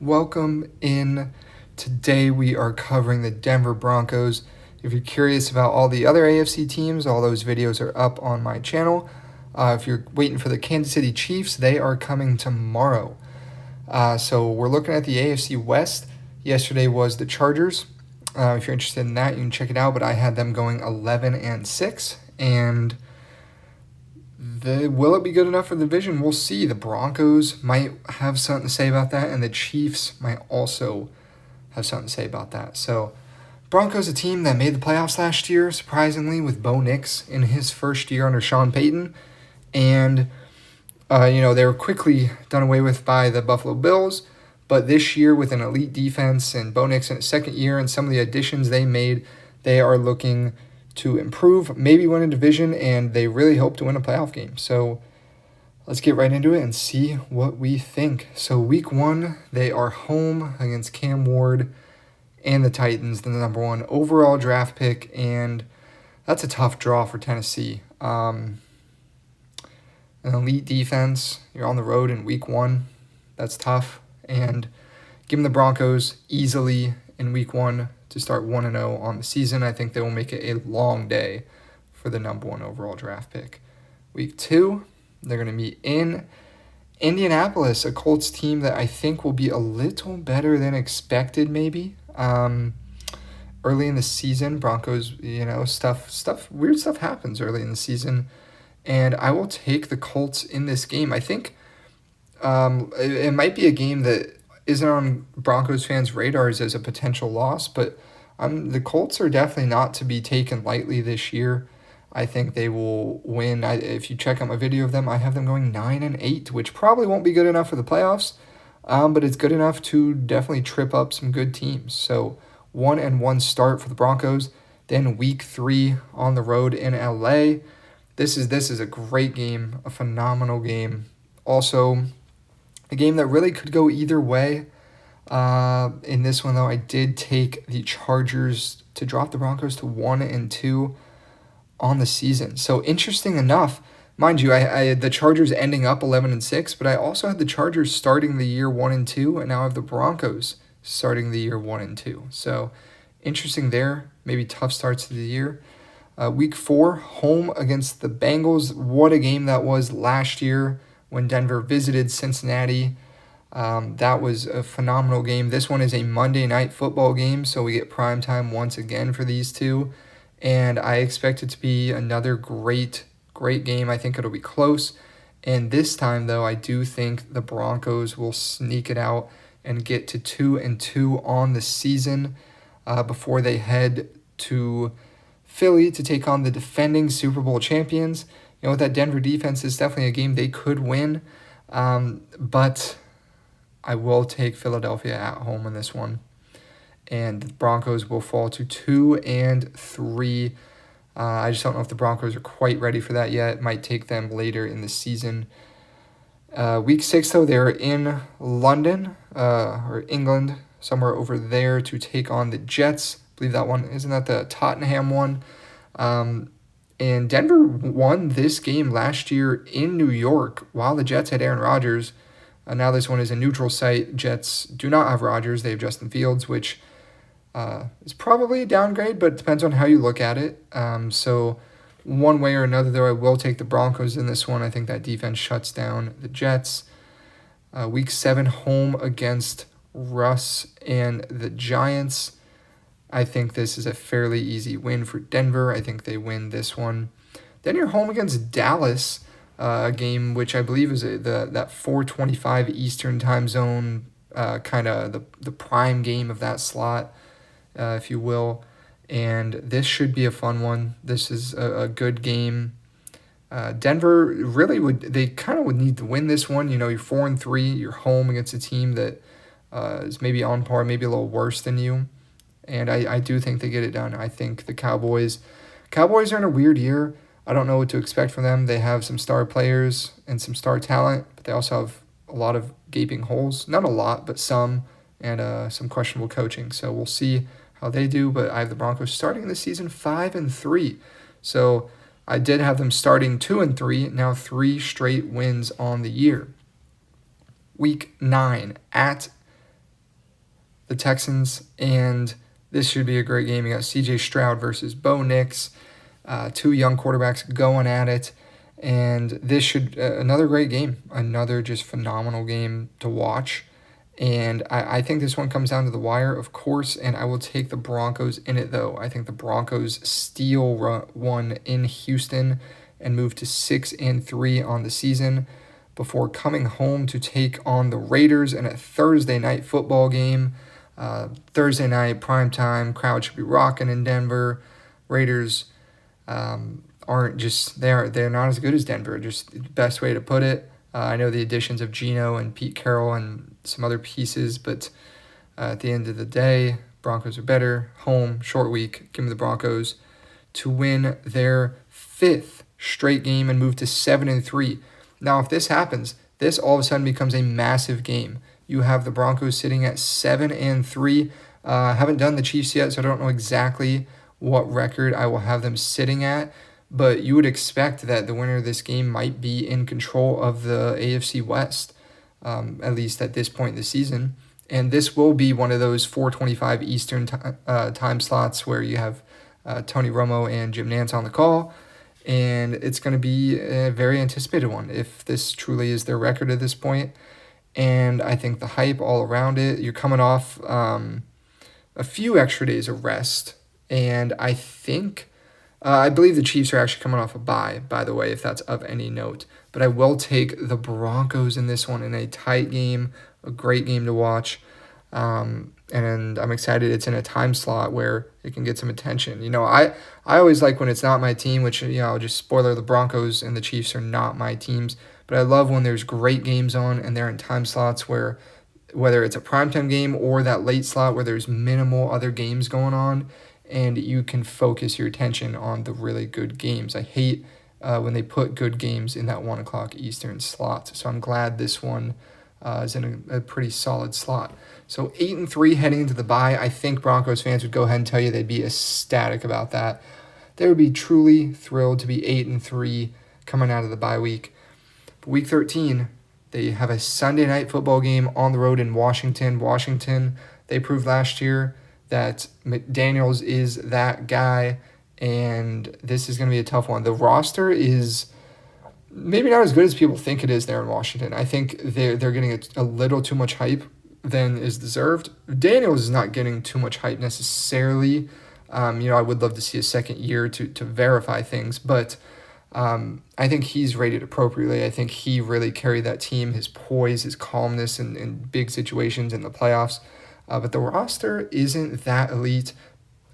Welcome in. Today we are covering the Denver Broncos. If you're curious about all the other AFC teams, all those videos are up on my channel. If you're waiting for the Kansas City Chiefs, they are coming tomorrow. So we're looking at the AFC West. Yesterday was the Chargers. If you're interested in that, you can check it out. But I had them going 11-6, and will it be good enough for the division? We'll see. The Broncos might have something to say about that, and the Chiefs might also have something to say about that. So, Broncos, a team that made the playoffs last year, surprisingly, with Bo Nix in his first year under Sean Payton, and they were quickly done away with by the Buffalo Bills. But this year, with an elite defense and Bo Nix in his second year and some of the additions they made, they are looking to improve, maybe win a division, and they really hope to win a playoff game. So let's get right into it and see what we think. So week 1, they are home against Cam Ward and the Titans, the number 1 overall draft pick, and that's a tough draw for Tennessee. An elite defense, you're on the road in week 1, that's tough, and give them the Broncos easily in week 1 to start 1-0 on the season. I think they will make it a long day for the number 1 overall draft pick. Week 2, they're going to meet in Indianapolis, a Colts team that I think will be a little better than expected maybe. Early in the season, Broncos, weird stuff happens early in the season, and I will take the Colts in this game. I think it might be a game that isn't on Broncos fans' radars as a potential loss, but the Colts are definitely not to be taken lightly this year. I think they will win. If you check out my video of them, I have them going 9-8, which probably won't be good enough for the playoffs, but it's good enough to definitely trip up some good teams. So 1-1 start for the Broncos. Then week 3 on the road in LA. This is a great game, a phenomenal game. Also, a game that really could go either way. In this one, though, I did take the Chargers to drop the Broncos to 1-2 on the season. So interesting enough, mind you, I had the Chargers ending up 11-6, but I also had the Chargers starting the year 1-2, and now I have the Broncos starting the year 1-2. So interesting there. Maybe tough starts to the year. Week 4, home against the Bengals. What a game that was last year when Denver visited Cincinnati. That was a phenomenal game. This one is a Monday night football game, so we get prime time once again for these two. And I expect it to be another great game. I think it'll be close. And this time, though, I do think the Broncos will sneak it out and get to 2-2 on the season before they head to Philly to take on the defending Super Bowl champions. With that Denver defense, it's definitely a game they could win. But I will take Philadelphia at home in this one. And the Broncos will fall to 2-3. I just don't know if the Broncos are quite ready for that yet. It might take them later in the season. Week 6, though, they're in London or England, somewhere over there, to take on the Jets. I believe that one, isn't that the Tottenham one? And Denver won this game last year in New York while the Jets had Aaron Rodgers. Now this one is a neutral site. Jets do not have Rodgers. They have Justin Fields, which is probably a downgrade, but it depends on how you look at it. So one way or another, though, I will take the Broncos in this one. I think that defense shuts down the Jets. Week 7, home against Russ and the Giants. I think this is a fairly easy win for Denver. I think they win this one. Then you're home against Dallas, a game which I believe is that 4:25 Eastern time zone, kind of the prime game of that slot, if you will. And this should be a fun one. This is a good game. Denver really would need to win this one. You're 4-3. You're home against a team that is maybe on par, maybe a little worse than you. And I do think they get it done. I think the Cowboys are in a weird year. I don't know what to expect from them. They have some star players and some star talent, but they also have a lot of gaping holes. Not a lot, but some, and some questionable coaching. So we'll see how they do. But I have the Broncos starting this season 5-3. So I did have them starting 2-3, now 3 straight wins on the year. Week 9 at the Texans, and this should be a great game. You got C.J. Stroud versus Bo Nix, two young quarterbacks going at it, and this should another great game, another just phenomenal game to watch. And I think this one comes down to the wire, of course, and I will take the Broncos in it, though. I think the Broncos steal one in Houston and move to 6-3 on the season before coming home to take on the Raiders in a Thursday night football game. Thursday night, primetime, crowd should be rocking in Denver. Raiders aren't just, they're not as good as Denver, just the best way to put it. I know the additions of Geno and Pete Carroll and some other pieces, but at the end of the day, Broncos are better. Home, short week. Give me the Broncos to win their 5th straight game and move to 7-3. Now, if this happens, this all of a sudden becomes a massive game. You have the Broncos sitting at 7-3. I haven't done the Chiefs yet, so I don't know exactly what record I will have them sitting at. But you would expect that the winner of this game might be in control of the AFC West, at least at this point in the season. And this will be one of those 4:25 Eastern time slots where you have Tony Romo and Jim Nantz on the call. And it's going to be a very anticipated one if this truly is their record at this point. And I think the hype all around it, you're coming off a few extra days of rest. And I think... I believe the Chiefs are actually coming off a bye, by the way, if that's of any note. But I will take the Broncos in this one in a tight game, a great game to watch. And I'm excited it's in a time slot where it can get some attention. You know, I always like when it's not my team, which, you know, just spoiler, the Broncos and the Chiefs are not my teams. But I love when there's great games on and they're in time slots where, whether it's a primetime game or that late slot where there's minimal other games going on, and you can focus your attention on the really good games. I hate when they put good games in that 1 o'clock Eastern slot. So I'm glad this one is in a pretty solid slot. So 8-3 heading into the bye. I think Broncos fans would go ahead and tell you they'd be ecstatic about that. They would be truly thrilled to be 8-3 coming out of the bye week. But week 13, they have a Sunday night football game on the road in Washington. Washington, they proved last year that McDaniels is that guy, and this is going to be a tough one. The roster is maybe not as good as people think it is there in Washington. I think they're getting a little too much hype than is deserved. Daniels is not getting too much hype necessarily. I would love to see a second year to verify things, but I think he's rated appropriately. I think he really carried that team, his poise, his calmness in big situations in the playoffs. But the roster isn't that elite.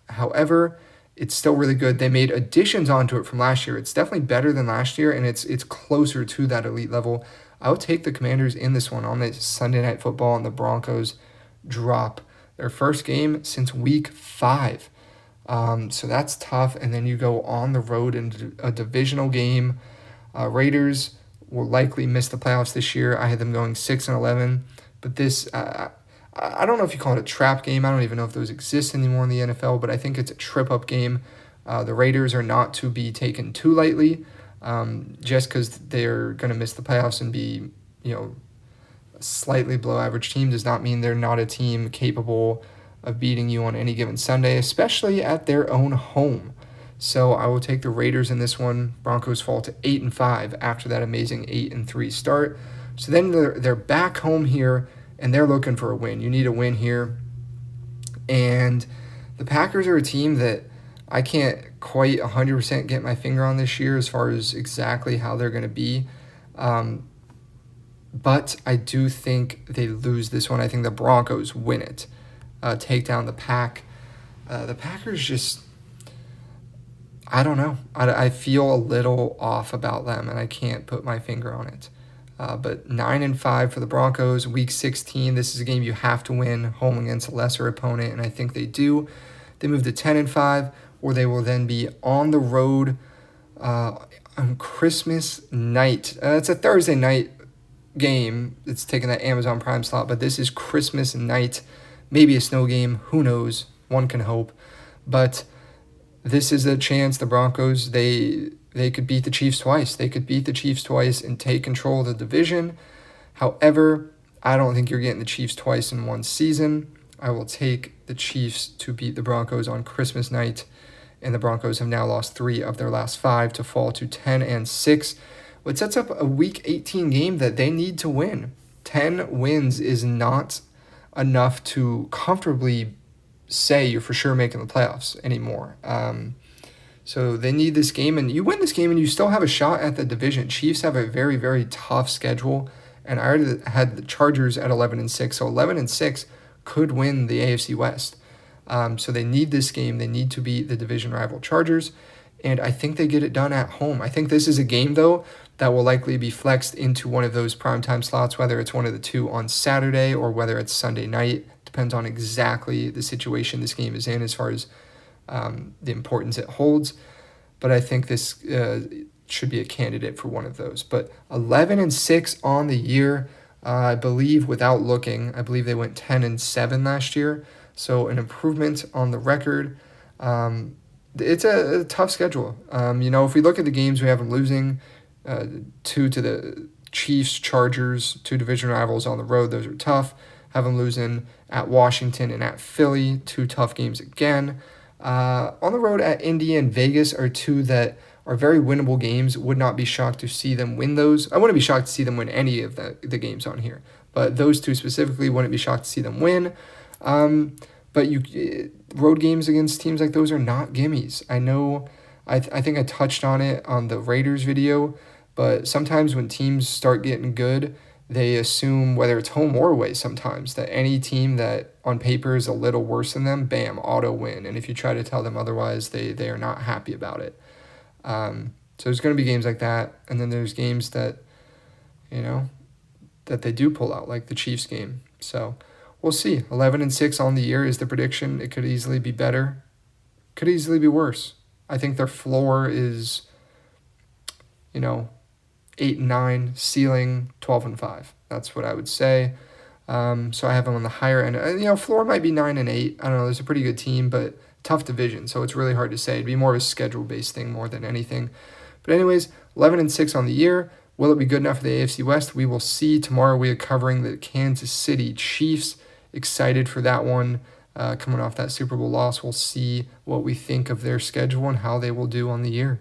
However, it's still really good. They made additions onto it from last year. It's definitely better than last year, and it's closer to that elite level. I would take the Commanders in this one on the Sunday Night Football, and the Broncos drop their first game since week 5. So that's tough, and then you go on the road into a divisional game. Raiders will likely miss the playoffs this year. I had them going 6-11, but this... I don't know if you call it a trap game. I don't even know if those exist anymore in the NFL, but I think it's a trip-up game. The Raiders are not to be taken too lightly, just because they're going to miss the playoffs and be, a slightly below-average team does not mean they're not a team capable of beating you on any given Sunday, especially at their own home. So I will take the Raiders in this one. Broncos fall to 8-5 after that amazing 8-3 start. So then they're back home here, and they're looking for a win. You need a win here. And the Packers are a team that I can't quite 100% get my finger on this year as far as exactly how they're going to be. But I do think they lose this one. I think the Broncos win it, take down the Pack. The Packers just, I don't know. I feel a little off about them, and I can't put my finger on it. But 9-5 for the Broncos. Week 16, this is a game you have to win, home against a lesser opponent, and I think they do. They move to 10-5, or they will then be on the road on Christmas night. It's a Thursday night game. It's taking that Amazon Prime slot, but this is Christmas night. Maybe a snow game. Who knows? One can hope. But this is a chance the Broncos, they could beat the Chiefs twice. They could beat the Chiefs twice and take control of the division. However, I don't think you're getting the Chiefs twice in one season. I will take the Chiefs to beat the Broncos on Christmas night, and the Broncos have now lost 3 of their last 5 to fall to 10-6, which sets up a Week 18 game that they need to win. 10 wins is not enough to comfortably say you're for sure making the playoffs anymore. So they need this game, and you win this game and you still have a shot at the division. Chiefs have a very, very tough schedule, and I already had the Chargers at 11-6, so 11-6 could win the AFC West. So they need this game. They need to beat the division rival Chargers, and I think they get it done at home. I think this is a game, though, that will likely be flexed into one of those primetime slots, whether it's one of the two on Saturday or whether it's Sunday night. Depends on exactly the situation this game is in as far as the importance it holds. But I think this should be a candidate for one of those. But 11-6 on the year, I believe, without looking, I believe they went 10-7 last year. So an improvement on the record. It's a tough schedule. If we look at the games, we have them losing 2 to the Chiefs, Chargers, 2 division rivals on the road. Those are tough. Have them losing at Washington and at Philly, 2 tough games again. On the road at Indy and Vegas are 2 that are very winnable games. Would not be shocked to see them win those. I wouldn't be shocked to see them win any of the games on here. But those 2 specifically, wouldn't be shocked to see them win. But road games against teams like those are not gimmies. I know, I think I touched on it on the Raiders video, but sometimes when teams start getting good, they assume, whether it's home or away sometimes, that any team that on paper is a little worse than them, bam, auto win. And if you try to tell them otherwise, they are not happy about it. So there's going to be games like that. And then there's games that, that they do pull out, like the Chiefs game. So we'll see. 11-6 on the year is the prediction. It could easily be better. Could easily be worse. I think their floor is, 8-9, ceiling 12-5. That's what I would say. So I have them on the higher end. Floor might be 9-8. I don't know. There's a pretty good team, but tough division. So it's really hard to say. It'd be more of a schedule-based thing more than anything. But anyways, 11-6 on the year. Will it be good enough for the AFC West? We will see. Tomorrow we are covering the Kansas City Chiefs. Excited for that one. Coming off that Super Bowl loss, we'll see what we think of their schedule and how they will do on the year.